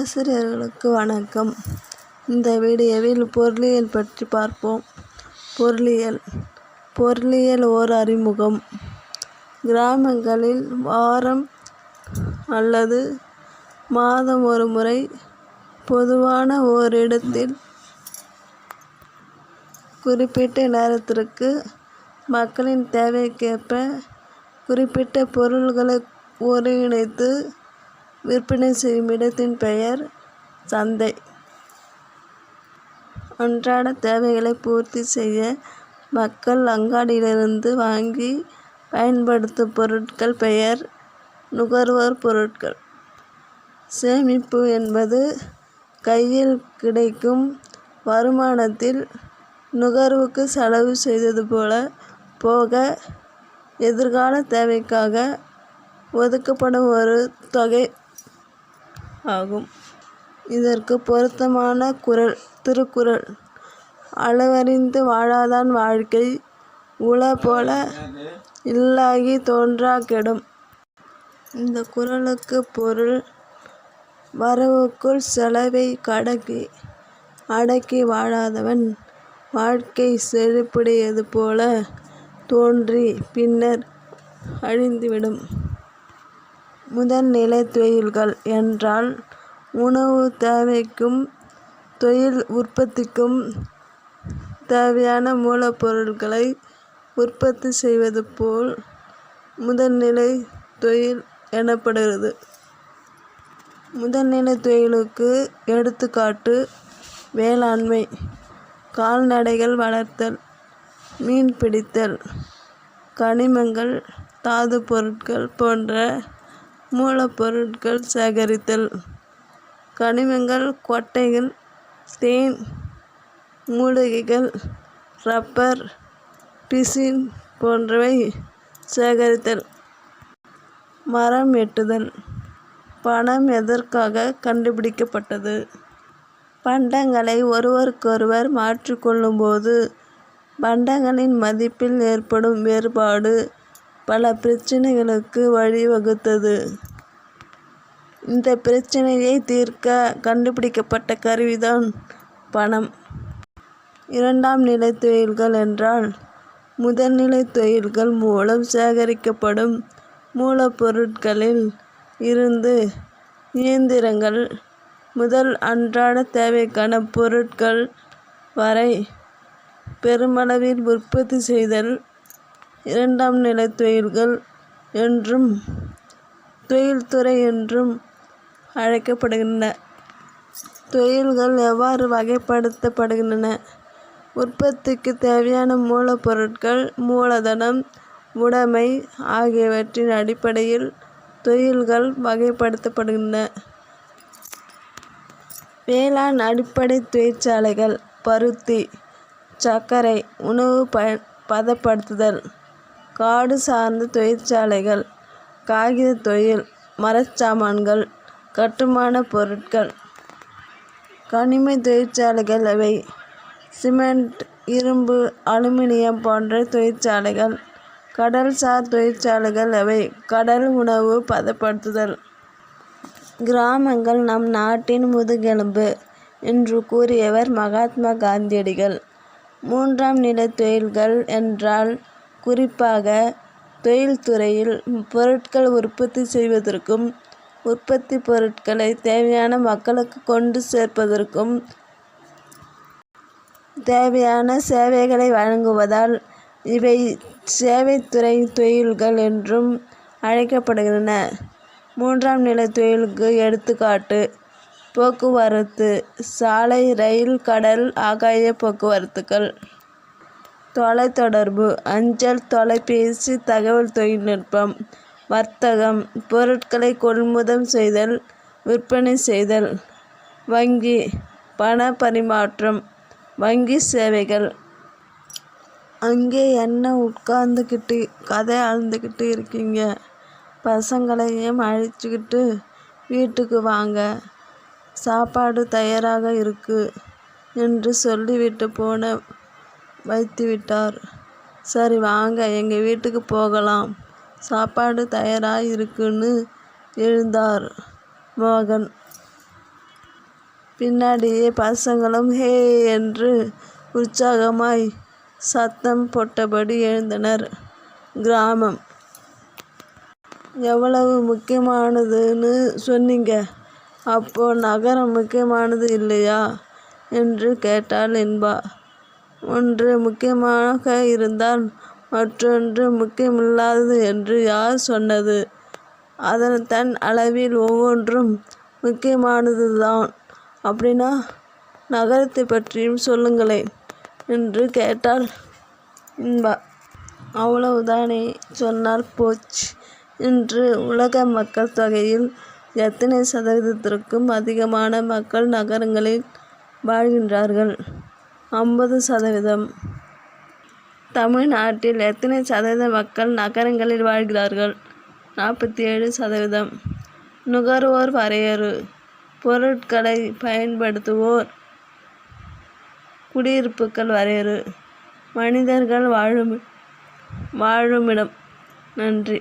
ஆசிரியர்களுக்கு வணக்கம். இந்த வீடியோவில் பொருளியல் பற்றி பார்ப்போம். பொருளியல் ஓர் அறிமுகம். கிராமங்களில் வாரம் அல்லது மாதம் ஒரு முறை பொதுவான ஓரிடத்தில் குறிப்பிட்ட நேரத்திற்கு மக்களின் தேவைக்கேற்ப குறிப்பிட்ட பொருள்களை ஒருங்கிணைத்து விற்பனை செய்யும் இடத்தின் பெயர் சந்தை. அன்றாட தேவைகளை பூர்த்தி செய்ய மக்கள் அங்காடியிலிருந்து வாங்கி பயன்படுத்தும் பொருட்கள் பெயர் நுகர்வோர் பொருட்கள். சேமிப்பு என்பது கையில் கிடைக்கும் வருமானத்தில் நுகர்வுக்கு செலவு செய்தது போக எதிர்கால தேவைக்காக ஒதுக்கப்படும் ஒரு தொகை ஆகும். இதற்கு பொருத்தமான திருக்குறள் அளவறிந்து வாழாதான் வாழ்க்கை உள போல இல்லாகி தோன்றா கெடும். இந்த குறளுக்கு பொருள் வரவுக்குள் செலவை அடக்கி வாழாதவன் வாழ்க்கை செழிப்புடையது போல தோன்றி பின்னர் அழிந்துவிடும். முதல்நிலை தொழில்கள் என்றால் உணவு தேவைக்கும் தொழில் உற்பத்திக்கும் தேவையான மூலப்பொருட்களை உற்பத்தி செய்வது போல் முதல்நிலை தொழில் எனப்படுகிறது. முதல்நிலை தொழிலுக்கு எடுத்துக்காட்டு வேளாண்மை, கால்நடைகள் வளர்த்தல், மீன் பிடித்தல், கனிமங்கள், தாது பொருட்கள் போன்ற மூலப்பொருட்கள் சேகரித்தல். கனிமங்கள் கொட்டைகள், தேன், மூலிகைகள், ரப்பர், பிசின் போன்றவை சேகரித்தல். மரம் வெட்டுதல். பணம் எதற்காக கண்டுபிடிக்கப்பட்டது? பண்டங்களை ஒருவருக்கொருவர் மாற்றிக்கொள்ளும்போது பண்டங்களின் மதிப்பில் ஏற்படும் வேறுபாடு பல பிரச்சினைகளுக்கு வழிவகுத்தது. இந்த பிரச்சினையை தீர்க்க கண்டுபிடிக்கப்பட்ட கருவிதான் பணம். இரண்டாம் நிலை தொழில்கள் என்றால் முதல்நிலை தொழில்கள் மூலம் சேகரிக்கப்படும் மூலப்பொருட்களில் இருந்து இயந்திரங்கள் முதல் அன்றாட தேவைக்கான பொருட்கள் வரை பெருமளவில் உற்பத்தி செய்தல் இரண்டாம் நிலை தொழில்கள் என்றும் தொழில்துறை என்றும் அழைக்கப்படுகின்றன. தொழில்கள் எவ்வாறு வகைப்படுத்தப்படுகின்றன? உற்பத்திக்கு தேவையான மூலப்பொருட்கள், மூலதனம், உடைமை ஆகியவற்றின் அடிப்படையில் தொழில்கள் வகைப்படுத்தப்படுகின்றன. வேளாண் அடிப்படை தொழிற்சாலைகள் பருத்தி, சர்க்கரை, உணவு பதப்படுத்துதல். காடு சார்ந்த தொழிற்சாலைகள் காகித தொழில், மரச்சாமான்கள், கட்டுமான பொருட்கள். கனிம தொழிற்சாலைகள் எவை? சிமெண்ட், இரும்பு, அலுமினியம் போன்ற தொழிற்சாலைகள். கடல்சார் தொழிற்சாலைகள் எவை? கடல் உணவு பதப்படுத்துதல். கிராமங்கள் நம் நாட்டின் முதுகெலும்பு என்று கூறியவர் மகாத்மா காந்தியடிகள். மூன்றாம் நிலை தொழில்கள் என்றால் குறிப்பாக தொழில்துறையில் பொருட்கள் உற்பத்தி செய்வதற்கும் உற்பத்தி பொருட்களை தேவையான மக்களுக்கு கொண்டு சேர்ப்பதற்கும் தேவையான சேவைகளை வழங்குவதால் இவை சேவைத்துறை தொழில்கள் என்றும் அழைக்கப்படுகின்றன. மூன்றாம் நிலை தொழிலுக்கு எடுத்துக்காட்டு போக்குவரத்து, சாலை, ரயில், கடல், ஆகாய போக்குவரத்துகள். தொலைத்தொடர்பு, அஞ்சல், தொலைபேசி, தகவல் தொழில்நுட்பம். வர்த்தகம், பொருட்களை கொள்முதல் செய்தல், விற்பனை செய்தல். வங்கி, பண பரிமாற்றம், வங்கி சேவைகள். அங்கே என்ன உட்கார்ந்துக்கிட்டு கதை அழுந்துக்கிட்டு இருக்கீங்க? பசங்களையும் அழைச்சிக்கிட்டு வீட்டுக்கு வாங்க, சாப்பாடு தயாராக இருக்கு என்று சொல்லிவிட்டு போன வைத்துவிட்டார். சரி வாங்க, எங்கள் வீட்டுக்கு போகலாம், சாப்பாடு தயாராக இருக்குன்னு எழுந்தார் மோகன். பின்னாடியே பசங்களும் ஹே என்று உற்சாகமாய் சத்தம் போட்டபடி எழுந்தனர். கிராமம் எவ்வளவு முக்கியமானதுன்னு சொன்னீங்க, அப்போ நகரம் முக்கியமானது இல்லையா என்று கேட்டாள் இன்பா. ஒன்று முக்கியமாக இருந்தால் மற்றொன்று முக்கியமில்லாதது என்று யார் சொன்னது? அதன் தன் அளவில் ஒவ்வொன்றும் முக்கியமானதுதான். அப்படின்னா நகரத்தை பற்றியும் சொல்லுங்களேன் என்று கேட்டாள் இன்பா. அவ்வளவுதானே, சொன்னால் போச்சு. இன்று உலக மக்கள் தொகையில் எத்தனை சதவீதத்திற்கும் அதிகமான மக்கள் நகரங்களில் வாழ்கின்றார்கள்? 50%. தமிழ்நாட்டில் எத்தனை சதவீத மக்கள் நகரங்களில் வாழ்கிறார்கள்? 47%. நுகர்வோர் வரையறு. பொருட்களை பயன்படுத்துவோர். குடியிருப்புகள் வரையறு. மனிதர்கள் வாழுமிடம். நன்றி.